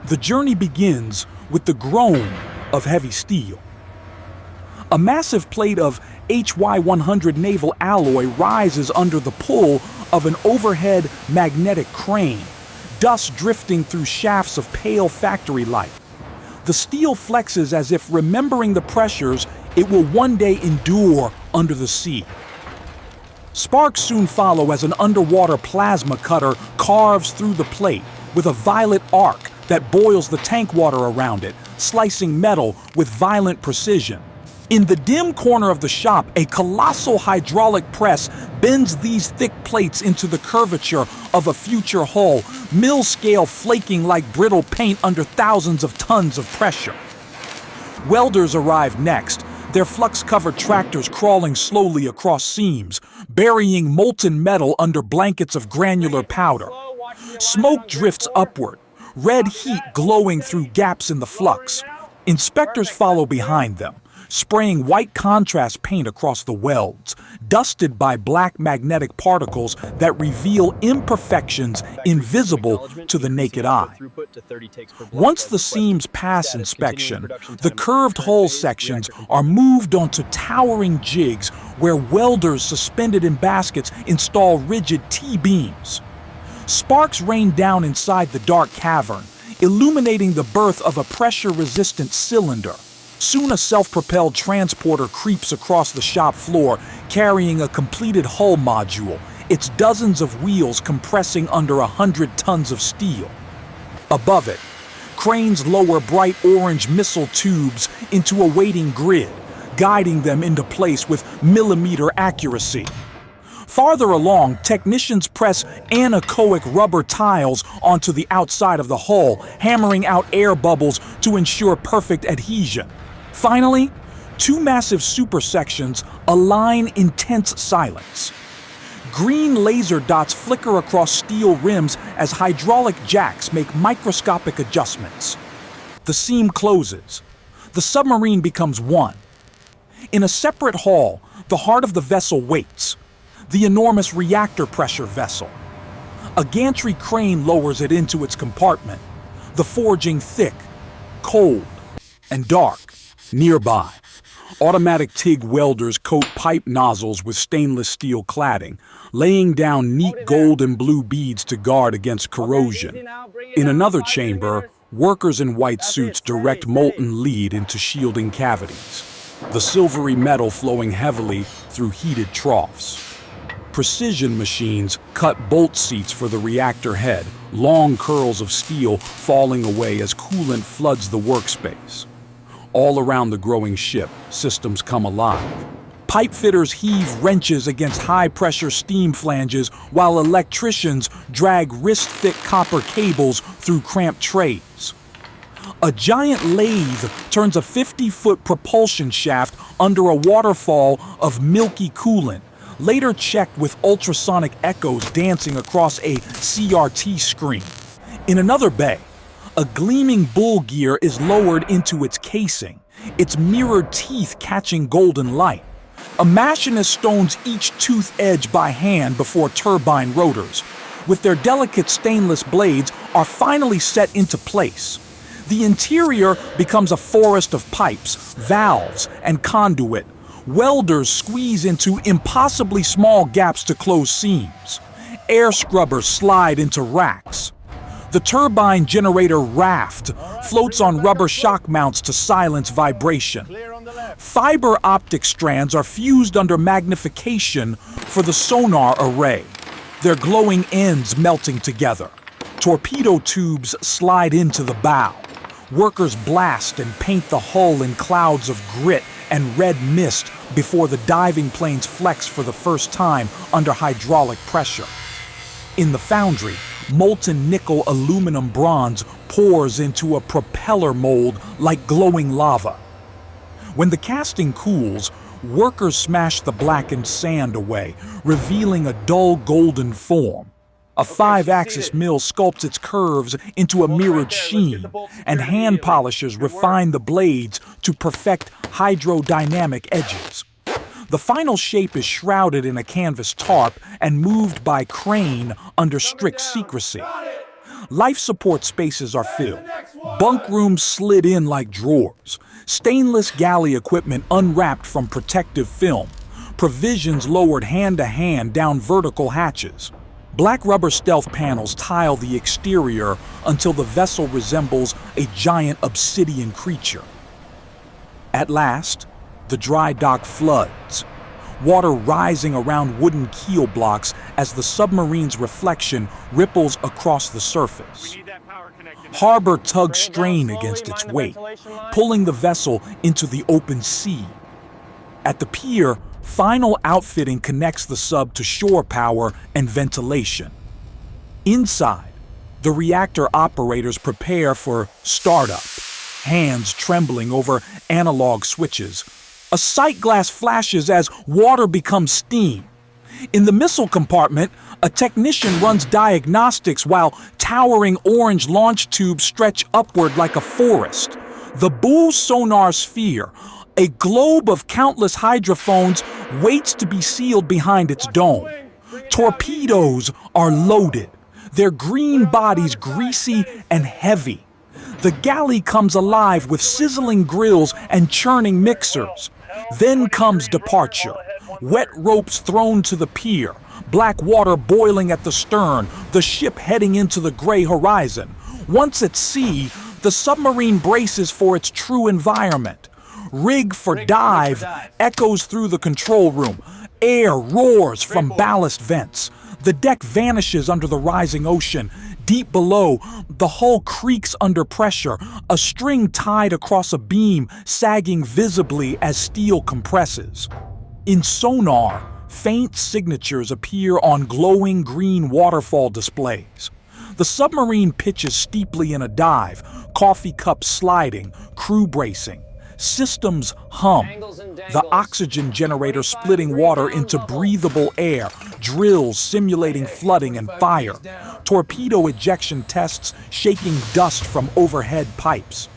The journey begins with the groan of heavy steel. A massive plate of HY100 naval alloy rises under the pull of an overhead magnetic crane, dust drifting through shafts of pale factory light. The steel flexes as if remembering the pressures it will one day endure under the sea. Sparks soon follow as an underwater plasma cutter carves through the plate with a violet arc that boils the tank water around it, slicing metal with violent precision. In the dim corner of the shop, a colossal hydraulic press bends these thick plates into the curvature of a future hull, mill scale flaking like brittle paint under thousands of tons of pressure. Welders arrive next, their flux-covered tractors crawling slowly across seams, burying molten metal under blankets of granular powder. Smoke drifts upward, red heat glowing through gaps in the flux. Inspectors follow behind them, spraying white contrast paint across the welds, dusted by black magnetic particles that reveal imperfections invisible to the naked eye. Once the seams pass inspection, the curved hull sections are moved onto towering jigs where welders suspended in baskets install rigid T-beams. Sparks rain down inside the dark cavern, illuminating the birth of a pressure-resistant cylinder. Soon a self-propelled transporter creeps across the shop floor, carrying a completed hull module, its dozens of wheels compressing under 100 tons of steel. Above it, cranes lower bright orange missile tubes into a waiting grid, guiding them into place with millimeter accuracy. Farther along, technicians press anechoic rubber tiles onto the outside of the hull, hammering out air bubbles to ensure perfect adhesion. Finally, two massive supersections align in tense silence. Green laser dots flicker across steel rims as hydraulic jacks make microscopic adjustments. The seam closes. The submarine becomes one. In a separate hall, the heart of the vessel waits. The enormous reactor pressure vessel. A gantry crane lowers it into its compartment, the forging thick, cold, and dark. Nearby, automatic TIG welders coat pipe nozzles with stainless steel cladding, laying down neat gold and blue beads to guard against corrosion. In another chamber, workers in white suits direct molten lead into shielding cavities, the silvery metal flowing heavily through heated troughs. Precision machines cut bolt seats for the reactor head, long curls of steel falling away as coolant floods the workspace. All around the growing ship, systems come alive. Pipe fitters heave wrenches against high-pressure steam flanges while electricians drag wrist-thick copper cables through cramped trays. A giant lathe turns a 50-foot propulsion shaft under a waterfall of milky coolant, later checked with ultrasonic echoes dancing across a CRT screen. In another bay, a gleaming bull gear is lowered into its casing, its mirrored teeth catching golden light. A machinist stones each tooth edge by hand before turbine rotors, with their delicate stainless blades, are finally set into place. The interior becomes a forest of pipes, valves, and conduit. Welders squeeze into impossibly small gaps to close seams. Air scrubbers slide into racks. The turbine generator raft floats on rubber shock mounts to silence vibration. Fiber optic strands are fused under magnification for the sonar array, their glowing ends melting together. Torpedo tubes slide into the bow. Workers blast and paint the hull in clouds of grit and red mist before the diving planes flex for the first time under hydraulic pressure. In the foundry, molten nickel aluminum bronze pours into a propeller mold like glowing lava. When the casting cools, workers smash the blackened sand away, revealing a dull golden form. A 5-axis mill sculpts its curves into a mirrored sheen, and hand polishers refine the blades to perfect hydrodynamic edges. The final shape is shrouded in a canvas tarp and moved by crane under strict secrecy. Life support spaces are filled. Bunk rooms slid in like drawers. Stainless galley equipment unwrapped from protective film. Provisions lowered hand to hand down vertical hatches. Black rubber stealth panels tile the exterior until the vessel resembles a giant obsidian creature. At last, the dry dock floods. Water rising around wooden keel blocks as the submarine's reflection ripples across the surface. Harbor tugs strain against its weight, pulling the vessel into the open sea. At the pier, final outfitting connects the sub to shore power and ventilation. Inside, the reactor operators prepare for startup, hands trembling over analog switches. A sight glass flashes as water becomes steam. In the missile compartment, a technician runs diagnostics while towering orange launch tubes stretch upward like a forest. The bull sonar sphere, a globe of countless hydrophones, waits to be sealed behind its dome. Torpedoes are loaded, their green bodies greasy and heavy. The galley comes alive with sizzling grills and churning mixers. Then comes departure. Wet ropes thrown to the pier, black water boiling at the stern, the ship heading into the gray horizon. Once at sea, the submarine braces for its true environment. Rig for dive echoes through the control room. Air roars from ballast vents. The deck vanishes under the rising ocean. Deep below, the hull creaks under pressure, a string tied across a beam sagging visibly as steel compresses. In sonar, faint signatures appear on glowing green waterfall displays. The submarine pitches steeply in a dive, coffee cups sliding, crew bracing. Systems hum, the oxygen generator splitting water into breathable air, drills simulating flooding and fire, torpedo ejection tests shaking dust from overhead pipes.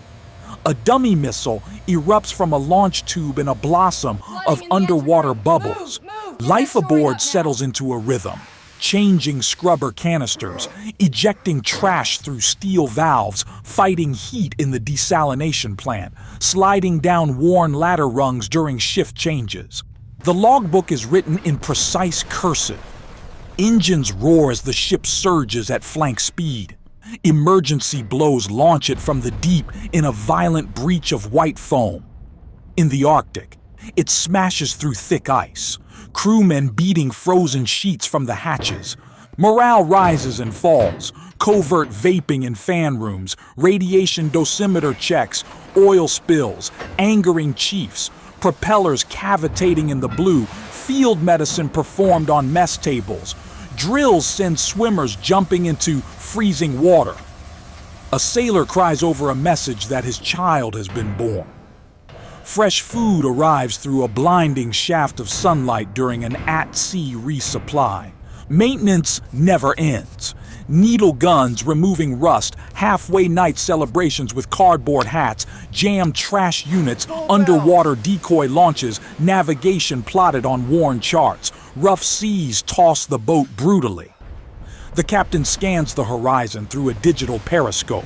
A dummy missile erupts from a launch tube in a blossom of underwater bubbles. Life aboard settles into a rhythm, changing scrubber canisters, ejecting trash through steel valves, fighting heat in the desalination plant, sliding down worn ladder rungs during shift changes. The logbook is written in precise cursive. Engines roar as the ship surges at flank speed. Emergency blows launch it from the deep in a violent breach of white foam. In the Arctic, it smashes through thick ice. Crewmen beating frozen sheets from the hatches. Morale rises and falls. Covert vaping in fan rooms, radiation dosimeter checks, oil spills, angering chiefs, propellers cavitating in the blue, field medicine performed on mess tables. Drills send swimmers jumping into freezing water. A sailor cries over a message that his child has been born. Fresh food arrives through a blinding shaft of sunlight during an at-sea resupply. Maintenance never ends. Needle guns removing rust, halfway night celebrations with cardboard hats, jammed trash units, underwater decoy launches, navigation plotted on worn charts. Rough seas toss the boat brutally. The captain scans the horizon through a digital periscope.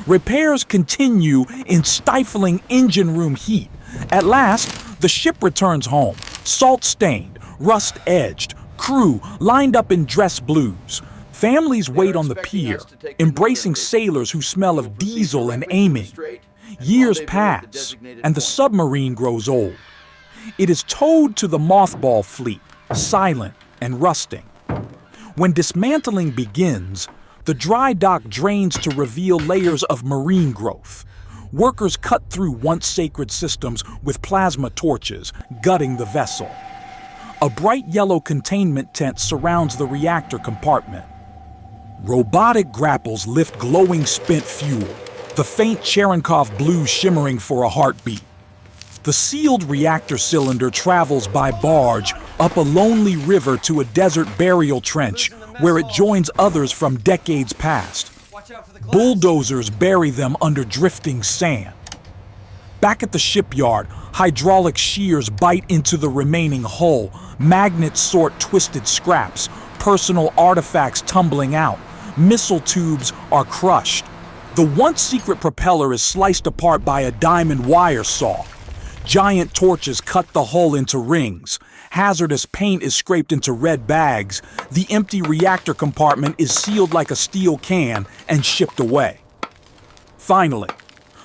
Repairs continue in stifling engine room heat. At last, the ship returns home, salt-stained, rust-edged, crew lined up in dress blues. Families wait on the pier, embracing sailors who smell of diesel and amine. Years pass, and the submarine grows old. It is towed to the mothball fleet, silent and rusting. When dismantling begins, the dry dock drains to reveal layers of marine growth. Workers cut through once sacred systems with plasma torches, gutting the vessel. A bright yellow containment tent surrounds the reactor compartment. Robotic grapples lift glowing spent fuel, the faint Cherenkov blue shimmering for a heartbeat. The sealed reactor cylinder travels by barge up a lonely river to a desert burial trench where it joins others from decades past. Bulldozers bury them under drifting sand. Back at the shipyard, hydraulic shears bite into the remaining hull, magnets sort twisted scraps, personal artifacts tumbling out. Missile tubes are crushed. The once secret propeller is sliced apart by a diamond wire saw. Giant torches cut the hull into rings. Hazardous paint is scraped into red bags. The empty reactor compartment is sealed like a steel can and shipped away. Finally,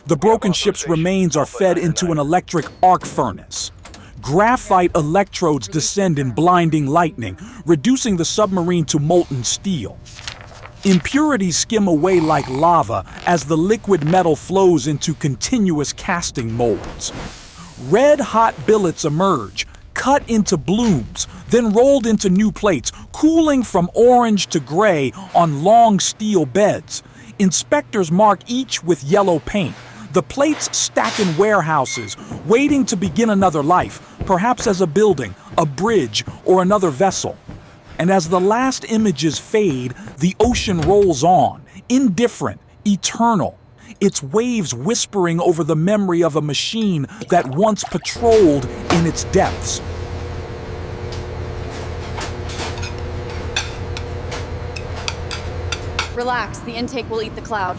the broken ship's remains are fed into an electric arc furnace. Graphite electrodes descend in blinding lightning, reducing the submarine to molten steel. Impurities skim away like lava as the liquid metal flows into continuous casting molds. Red-hot billets emerge, cut into blooms, then rolled into new plates, cooling from orange to gray on long steel beds. Inspectors mark each with yellow paint. The plates stack in warehouses, waiting to begin another life, perhaps as a building, a bridge, or another vessel. And as the last images fade, the ocean rolls on, indifferent, eternal, its waves whispering over the memory of a machine that once patrolled in its depths. Relax, the intake will eat the cloud.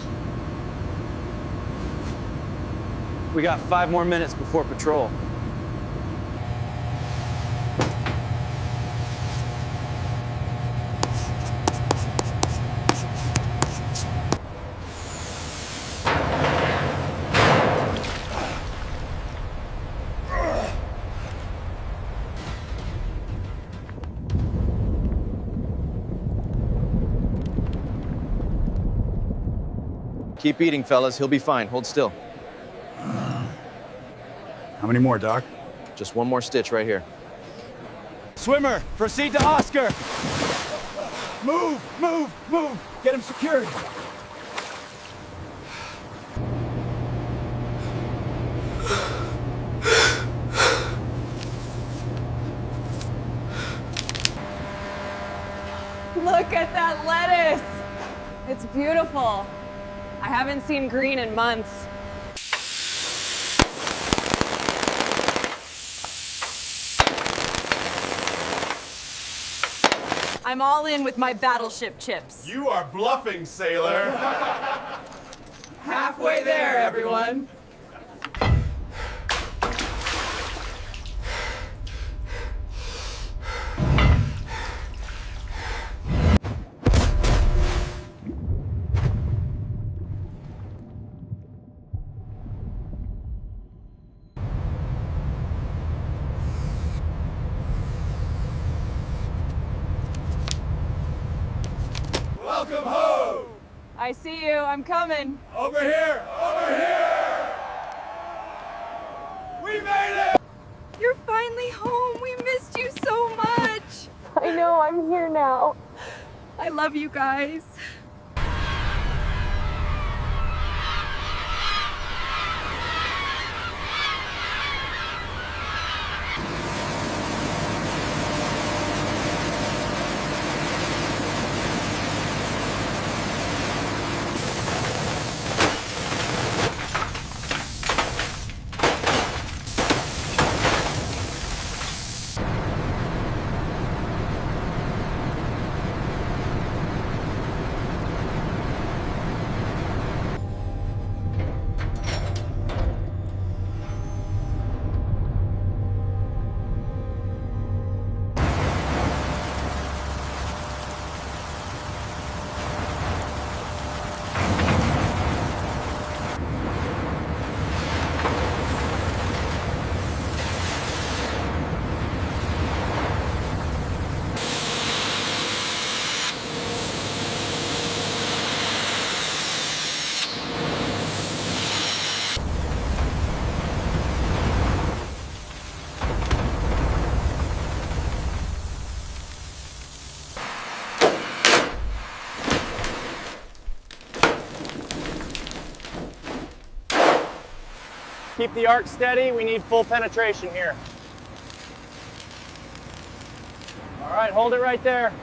We got 5 more minutes before patrol. Keep eating, fellas. He'll be fine. Hold still. How many more, Doc? Just one more stitch right here. Swimmer, proceed to Oscar. Move! Move! Move! Get him secured! Look at that lettuce! It's beautiful. I haven't seen green in months. I'm all in with my battleship chips. You are bluffing, sailor. Halfway there, everyone. Welcome home. I see you. I'm coming. Over here. Over here. We made it. You're finally home. We missed you so much. I know. I'm here now. I love you guys. Keep the arc steady. We need full penetration here. All right, hold it right there.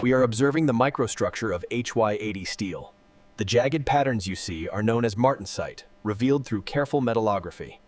We are observing the microstructure of HY80 steel. The jagged patterns you see are known as martensite, revealed through careful metallography.